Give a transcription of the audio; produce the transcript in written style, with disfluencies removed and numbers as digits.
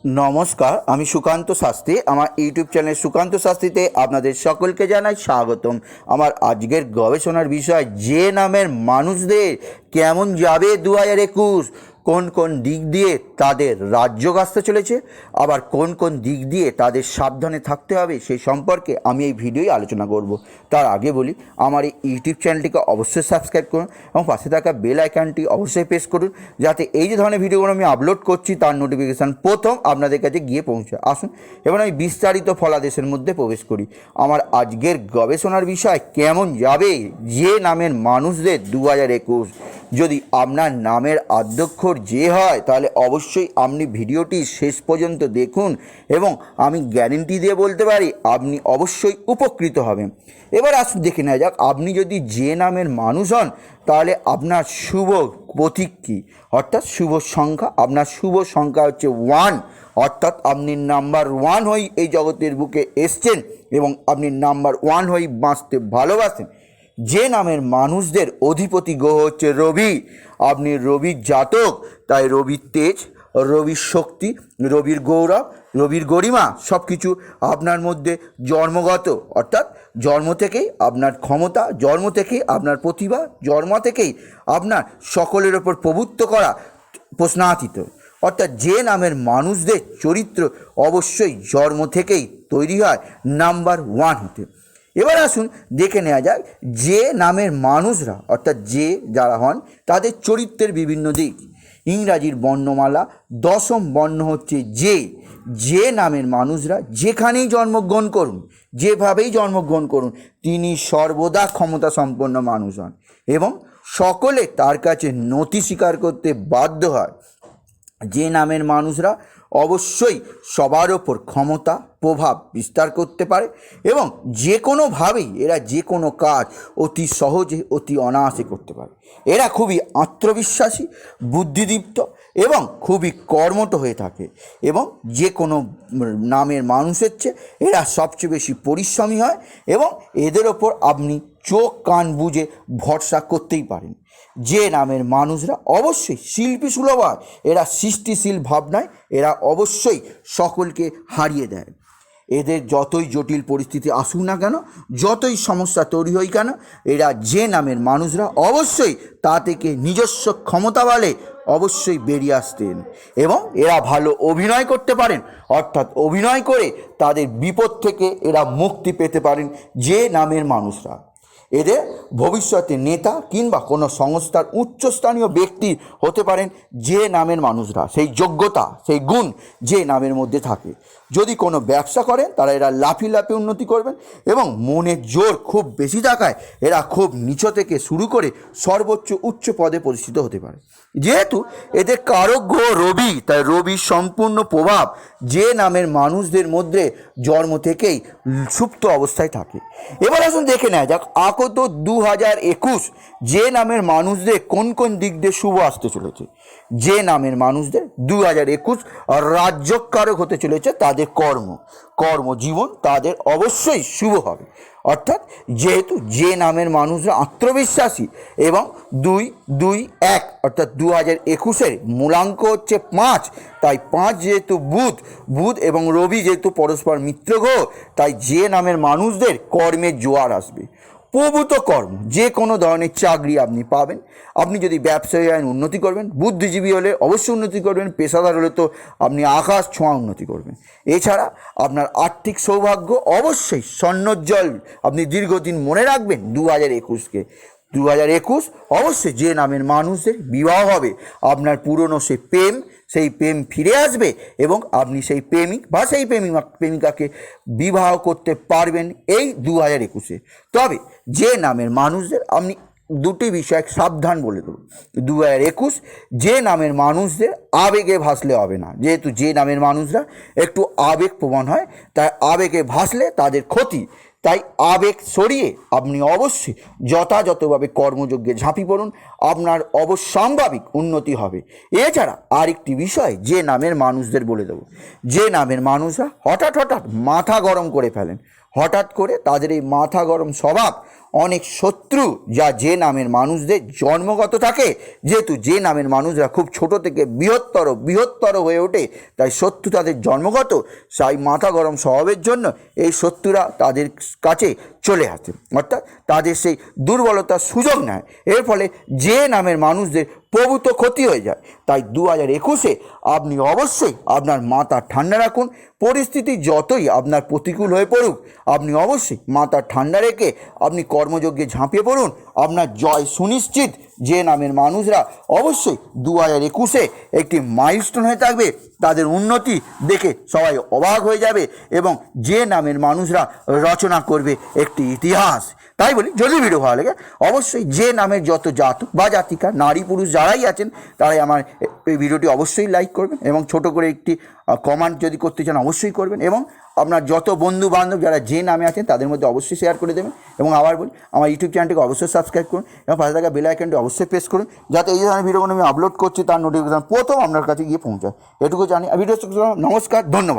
নমস্কার, আমি সুকান্ত শাস্ত্রী। আমার ইউটিউব চ্যানেল সুকান্ত শাস্ত্রীতে আপনাদের সকলকে জানাই স্বাগতম। আমার আজকের গবেষণার বিষয় যে নামের মানুষদের কেমন যাবে 2021, কোন কোন দিক দিয়ে তাদের রাজ্য আসতে চলেছে, আবার কোন কোন দিক দিয়ে তাদের সাবধানে থাকতে হবে সেই সম্পর্কে আমি এই ভিডিওয় আলোচনা করব। তার আগে বলি, আমার এই ইউটিউব চ্যানেলটিকে অবশ্যই সাবস্ক্রাইব করুন এবং পাশে থাকা বেল আইকনটি অবশ্যই প্রেস করুন, যাতে এই যে ধরনের ভিডিওগুলো আমি আপলোড করছি তার নোটিফিকেশান প্রথম আপনাদের কাছে গিয়ে পৌঁছে। আসুন এবার আমি বিস্তারিত ফলাদেশের মধ্যে প্রবেশ করি। আমার আজকের গবেষণার বিষয় কেমন যাবে যে নামের মানুষদের 2021। যদি আপনার নামের আদ্যক্ষর যে হয় তাহলে অবশ্যই আপনি ভিডিওটি শেষ পর্যন্ত দেখুন এবং আমি গ্যারেন্টি দিয়ে বলতে পারি আপনি অবশ্যই উপকৃত হবেন। এবার আসুন দেখে নেওয়া যাক, আপনি যদি যে নামের মানুষ হন তাহলে আপনার শুভ প্রতীক কী, অর্থাৎ শুভ সংখ্যা। আপনার শুভ সংখ্যা হচ্ছে 1, অর্থাৎ আপনি নাম্বার 1 হয়ে এই জগতের বুকে এসছেন এবং আপনি নাম্বার 1 হয়ে বাঁচতে ভালোবাসেন। যে নামের মানুষদের অধিপতি গ্রহ হচ্ছে রবি, আপনি রবির জাতক, তাই রবির তেজ, রবির শক্তি, রবির গৌরব, রবির গরিমা সব কিছু আপনার মধ্যে জন্মগত, অর্থাৎ জন্ম থেকেই আপনার ক্ষমতা, জন্ম থেকেই আপনার প্রতিভা, জন্ম থেকেই আপনার সকলের ওপর প্রভুত্ব করা প্রশ্নাতীত। অর্থাৎ যে নামের মানুষদের চরিত্র অবশ্যই জন্ম থেকেই তৈরি হয় নাম্বার 1 হতে। এবার আসুন দেখে নেওয়া যাক যে নামের মানুষরা, অর্থাৎ যে যারা হন তাদের চরিত্রের বিভিন্ন দিক। ইংরাজির বর্ণমালা 10ম বর্ণ হচ্ছে যে নামের মানুষরা যেখানেই জন্মগ্রহণ করুন, যেভাবেই জন্মগ্রহণ করুন, তিনি সর্বদা ক্ষমতা সম্পন্ন মানুষ হন এবং সকলে তার কাছে নতি স্বীকার করতে বাধ্য হয়। যে নামের মানুষরা অবশ্যই সবার ওপর ক্ষমতা প্রভাব বিস্তার করতে পারে এবং যে কোনোভাবেই এরা যে কোনো কাজ অতি সহজে অতি অনায়াসে করতে পারে। এরা খুবই আত্মবিশ্বাসী, বুদ্ধিদীপ্ত এবং খুবই কর্মঠ হয়ে থাকে এবং যে কোনো নামের মানুষের চেয়ে এরা সবচেয়ে বেশি পরিশ্রমী হয় এবং এদের ওপর আপনি চোখ কান বুজে ভরসা করতেই পারেন। যে নামের মানুষরা অবশ্যই শিল্পী সুলভ হয়, এরা সৃষ্টিশীল ভাবনায় এরা অবশ্যই সকলকে হারিয়ে দেয়। এদের যতই জটিল পরিস্থিতি আসুক না কেন, যতই সমস্যা তৈরি হয় কেন, এরা যে নামের মানুষরা অবশ্যই তা থেকে নিজস্ব ক্ষমতা বলে অবশ্যই বেরিয়ে আসতেন এবং এরা ভালো অভিনয় করতে পারেন, অর্থাৎ অভিনয় করে তাদের বিপদ থেকে এরা মুক্তি পেতে পারেন যে নামের মানুষরা। এদের ভবিষ্যতে নেতা কিংবা কোনো সংস্থার উচ্চস্থানীয় ব্যক্তি হতে পারেন যে নামের মানুষরা। সেই যোগ্যতা, সেই গুণ যে নামের মধ্যে থাকে। যদি কোনো ব্যবসা করেন তারা এরা লাফিয়ে লাফিয়ে উন্নতি করবেন এবং মনের জোর খুব বেশি থাকায় এরা খুব নিচ থেকে শুরু করে সর্বোচ্চ উচ্চ পদে প্রতিষ্ঠিত হতে পারে। যেহেতু এদের কারক গ্রহ রবি, তাই রবির সম্পূর্ণ প্রভাব যে নামের মানুষদের মধ্যে জন্ম থেকেই সুপ্ত অবস্থায় থাকে। এবার আসুন দেখে নেওয়া যাক আগত 2021 যে নামের মানুষদের কোন কোন দিক দিয়ে শুভ আসতে চলেছে। যে নামের মানুষদের 2021 রাজ্যকারক হতে চলেছে তাদের কর্মজীবন তাদের অবশ্যই শুভ হবে। অর্থাৎ যেহেতু যে নামের মানুষরা আত্মবিশ্বাসী এবং 2-2-1 অর্থাৎ 2021-এর মূলাঙ্ক হচ্ছে 5, তাই 5 যেহেতু বুধ এবং রবি যেহেতু পরস্পর মিত্র গ্রহ, তাই যে নামের মানুষদের কর্মের জোয়ার আসবে। প্রভূত কর্ম, যে কোনো ধরনের চাকরি আপনি পাবেন। আপনি যদি ব্যবসায়ী আইন উন্নতি করবেন, বুদ্ধিজীবী হলে অবশ্যই উন্নতি করবেন, পেশাদার হলে তো আপনি আকাশ ছোঁয়া উন্নতি করবেন। এছাড়া আপনার আর্থিক সৌভাগ্য অবশ্যই স্বর্ণোজ্জ্বল আপনি দীর্ঘদিন মনে রাখবেন 2021-কে। 2021 অবশ্যই যে নামের মানুষদের বিবাহ হবে, আপনার পুরনো সেই প্রেম ফিরে আসবে এবং আপনি সেই প্রেমিক বা সেই প্রেমিকাকে বিবাহ করতে পারবেন এই 2021-এ। তবে যে নামের মানুষদের আপনি দুটি বিষয় সাবধান বলে দেবো। 2021 যে নামের মানুষদের আবেগে ভাসলে হবে না, যেহেতু যে নামের মানুষরা একটু আবেগপ্রবণ হয়, তাই আবেগে ভাসলে তাদের ক্ষতি। তাই আবেগ সরিয়ে আপনি অবশ্যই যথাযথভাবে কর্মযজ্ঞে ঝাঁপি পড়ুন, আপনার অবশ্যম্ভাবিক উন্নতি হবে। এছাড়া আরেকটি বিষয় যে নামের মানুষদের বলে দেবো, যে নামের মানুষরা হঠাৎ মাথা গরম করে ফেলেন, হঠাৎ করে তাদের এই মাথা গরম স্বভাব অনেক শত্রু যা যে নামের মানুষদের জন্মগত থাকে, যেহেতু যে নামের মানুষরা খুব ছোট থেকে বৃহত্তর হয়ে ওঠে, তাই শত্রু তাদের জন্মগত, তাই মাথা গরম স্বভাবের জন্য এই শত্রুরা তাদের কাছে চলে আসে, অর্থাৎ তাদের সেই দুর্বলতার সুযোগ নেয়। এর ফলে যে নামের মানুষদের প্রভূত ক্ষতি হয়ে যায়। তাই 2021-এ আপনি অবশ্যই আপনার মাথা ঠান্ডা রাখুন। পরিস্থিতি যতই আপনার প্রতিকূল হয়ে পড়ুক, আপনি অবশ্যই মাথা ঠান্ডা রেখে আপনি কর্মযজ্ঞে ঝাঁপিয়ে পড়ুন। আপনার জয় সুনিশ্চিত। যে নামের মানুষরা অবশ্যই 2021-এ একটি মাইলস্টোন হয়ে থাকবে, তাদের উন্নতি দেখে সবাই অবাক হয়ে যাবে এবং যে নামের মানুষরা রচনা করবে একটি ইতিহাস। তাই বলি, যদি ভিডিও ভালো লাগে অবশ্যই যে নামের যত জাতক বা জাতিকা, নারী পুরুষ যারাই আছেন, তারাই আমার এই ভিডিওটি অবশ্যই লাইক করবেন এবং ছোট করে একটি কমেন্ট যদি করতে চান অবশ্যই করবেন, এবং আপনার যত বন্ধু বান্ধব যারা যে নামে আছেন তাদের মধ্যে অবশ্যই শেয়ার করে দেবেন। এবং আবার বলি, আমার ইউটিউব চ্যানেলটিকে অবশ্যই সাবস্ক্রাইব করুন এবং পাশে থাকা বেল আইকনটি অবশ্যই প্রেস করুন, যাতে এই ধরনের ভিডিওগুলো আমি আপলোড করছি তার নোটিফিকেশন প্রথম আপনার কাছে গিয়ে পৌঁছায়। এটুকু জানি। ভিডিও নমস্কার, ধন্যবাদ।